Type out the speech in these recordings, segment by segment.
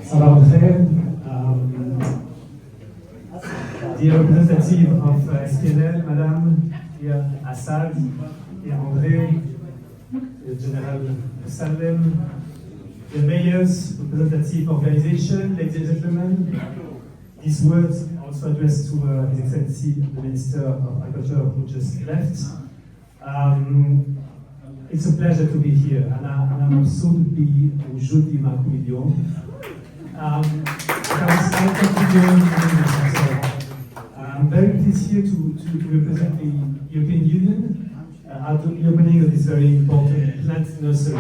Sabah al-Khair, dear representative of SPNL, Madame, dear Assad, dear André, General Salem, the mayors, representative organization, ladies and gentlemen, these words also addressed to His Excellency the Minister of Agriculture who just left. It's a pleasure to be here, أنا مبسوط بوجودي معكم اليوم. I'm very pleased here to represent the European Union at the opening of this very important plant nursery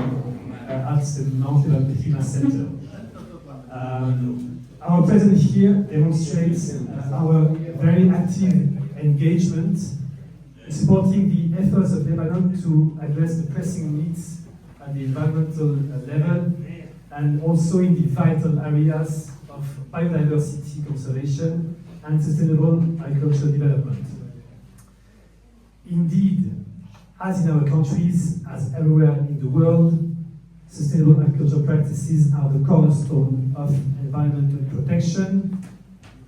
at the Municipality Hima Center. Our presence here demonstrates our very active engagement in supporting the efforts of Lebanon to address the pressing needs at the environmental level and also in the vital areas of biodiversity conservation and sustainable agricultural development. Indeed, as in our countries, as everywhere in the world, sustainable agricultural practices are the cornerstone of environmental protection,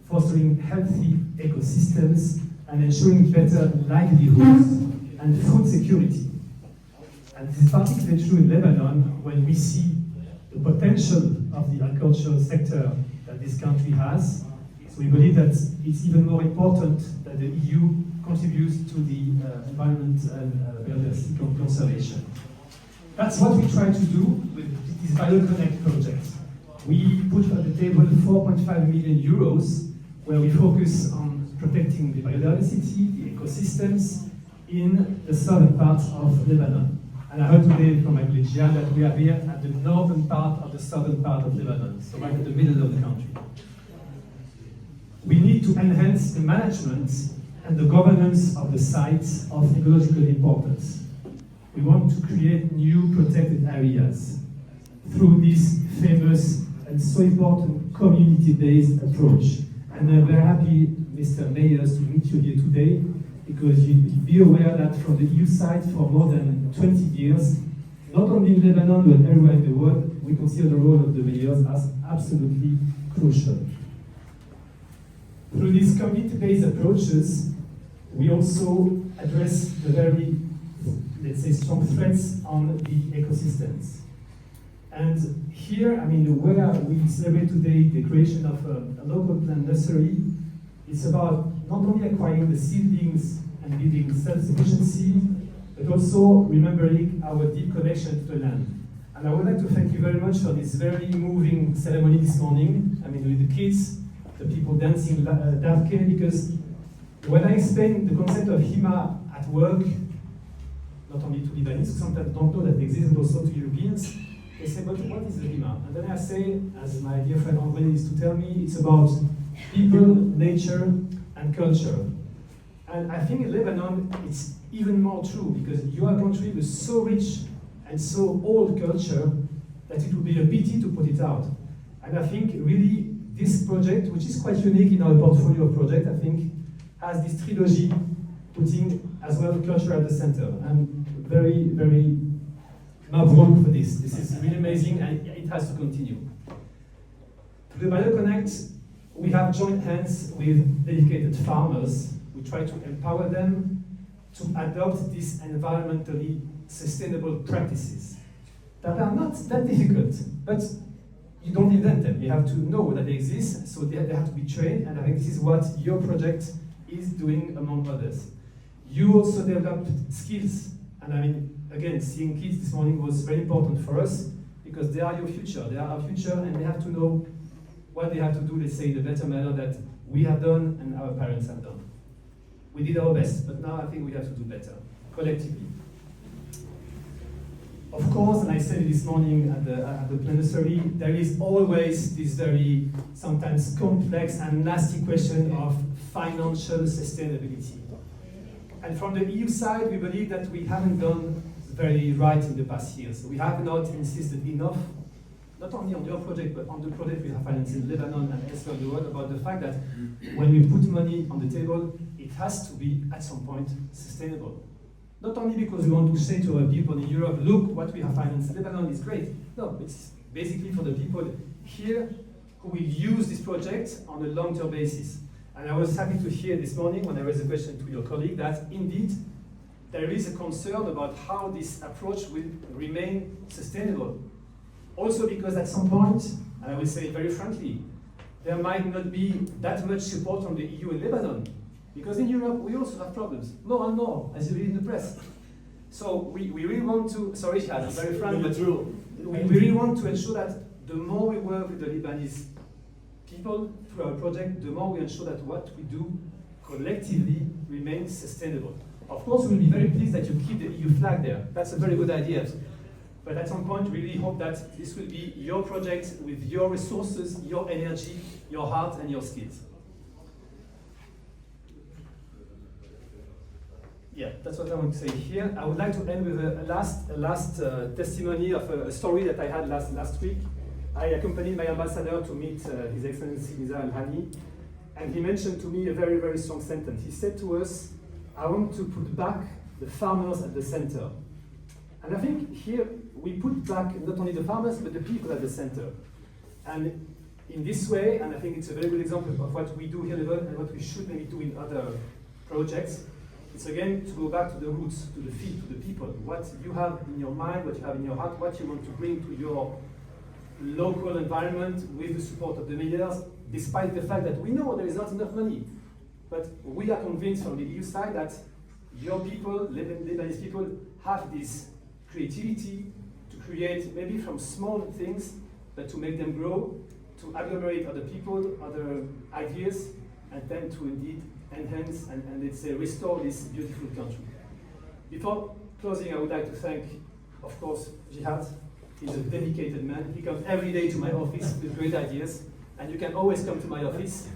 fostering healthy ecosystems, and ensuring better livelihoods and food security. And this is particularly true in Lebanon when we see the potential of the agricultural sector that this country has. So we believe that it's even more important that the EU contributes to the environment and biodiversity conservation. That's what we try to do with this BioConnect project. We put on the table 4.5 million euros where we focus on protecting the biodiversity, the ecosystems in the southern part of Lebanon. And I heard today from my colleague Gian that we are here at the northern part of the southern part of Lebanon, so right in the middle of the country. We need to enhance the management and the governance of the sites of ecological importance. We want to create new protected areas through this famous and so important community-based approach. And I'm very happy, Mr. Mayors, to meet you here today, because you'd be aware that from the EU side for more than 20 years, not only in Lebanon but everywhere in the world, we consider the role of the mayors as absolutely crucial. Through these community-based approaches, we also address the very, let's say, strong threats on the ecosystems. And here, I mean, where we celebrate today the creation of a local plant nursery, it's about not only acquiring the seedlings and building self-sufficiency, but also remembering our deep connection to the land. And I would like to thank you very much for this very moving ceremony this morning. I mean, with the kids, the people dancing Davke, because when I explain the concept of Hima at work, not only to Lebanese, who sometimes don't know that it exists, but also to Europeans, they say, but what is the Hima? And then I say, as my dear friend André used to tell me, it's about people, nature, and culture. And I think in Lebanon, it's even more true, because your country was so rich and so old culture that it would be a pity to put it out. And I think really this project, which is quite unique in our portfolio of projects, I think has this trilogy, putting as well culture at the center. I'm very, very mabruk for this. This is really amazing, and it has to continue. To the BioConnect, we have joined hands with dedicated farmers. We try to empower them to adopt these environmentally sustainable practices that are not that difficult, but you don't invent them. You have to know that they exist, so they have to be trained, and I think this is what your project is doing among others. You also developed skills, and I mean, again, seeing kids this morning was very important for us, because they are your future, they are our future, and they have to know what they have to do, let's say, in a better manner that we have done and our parents have done. We did our best, but now I think we have to do better, collectively. Of course, and I said it this morning at the plenary, there is always this very, sometimes complex and nasty question of financial sustainability. And from the EU side, we believe that we haven't done very right in the past years. We have not insisted enough, not only on your project, but on the project we have financed in Lebanon and elsewhere in the world, about the fact that when we put money on the table, it has to be, at some point, sustainable. Not only because we want to say to our people in Europe, look, what we have financed in Lebanon is great. No, it's basically for the people here who will use this project on a long-term basis. And I was happy to hear this morning when I raised a question to your colleague that indeed there is a concern about how this approach will remain sustainable. Also because at some point, and I will say it very frankly, there might not be that much support from the EU and Lebanon. Because in Europe, we also have problems, more and more, as you read in the press. So we really want to, sorry, Shad, I'm very frank, but we really want to ensure that the more we work with the Lebanese people through our project, the more we ensure that what we do collectively remains sustainable. Of course, we'll be very pleased that you keep the EU flag there. That's a very good idea. But at some point, we really hope that this will be your project with your resources, your energy, your heart, and your skills. Yeah, that's what I want to say here. I would like to end with a last testimony of a story that I had last week. I accompanied my ambassador to meet His Excellency Nizar Hani, and he mentioned to me a very, very strong sentence. He said to us, I want to put back the farmers at the center. And I think here we put back not only the farmers, but the people at the center. And in this way, and I think it's a very good example of what we do here in Lebanon and what we should maybe do in other projects, it's again to go back to the roots, to the feet, to the people. What you have in your mind, what you have in your heart, what you want to bring to your local environment with the support of the leaders, despite the fact that we know there is not enough money. But we are convinced from the EU side that your people, Lebanese people, have this creativity to create maybe from small things, but to make them grow, to agglomerate other people, other ideas, and then to indeed enhance and let's say restore this beautiful country. Before closing, I would like to thank, of course, Jihad. He's a dedicated man. He comes every day to my office with great ideas, and you can always come to my office.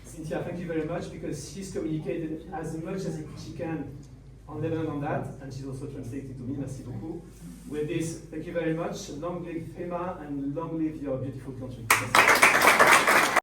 Cynthia, thank you very much, because she's communicated as much as she can on Lebanon on that, and she's also translated to me. Merci beaucoup. With this, thank you very much. Long live Hima, and long live your beautiful country.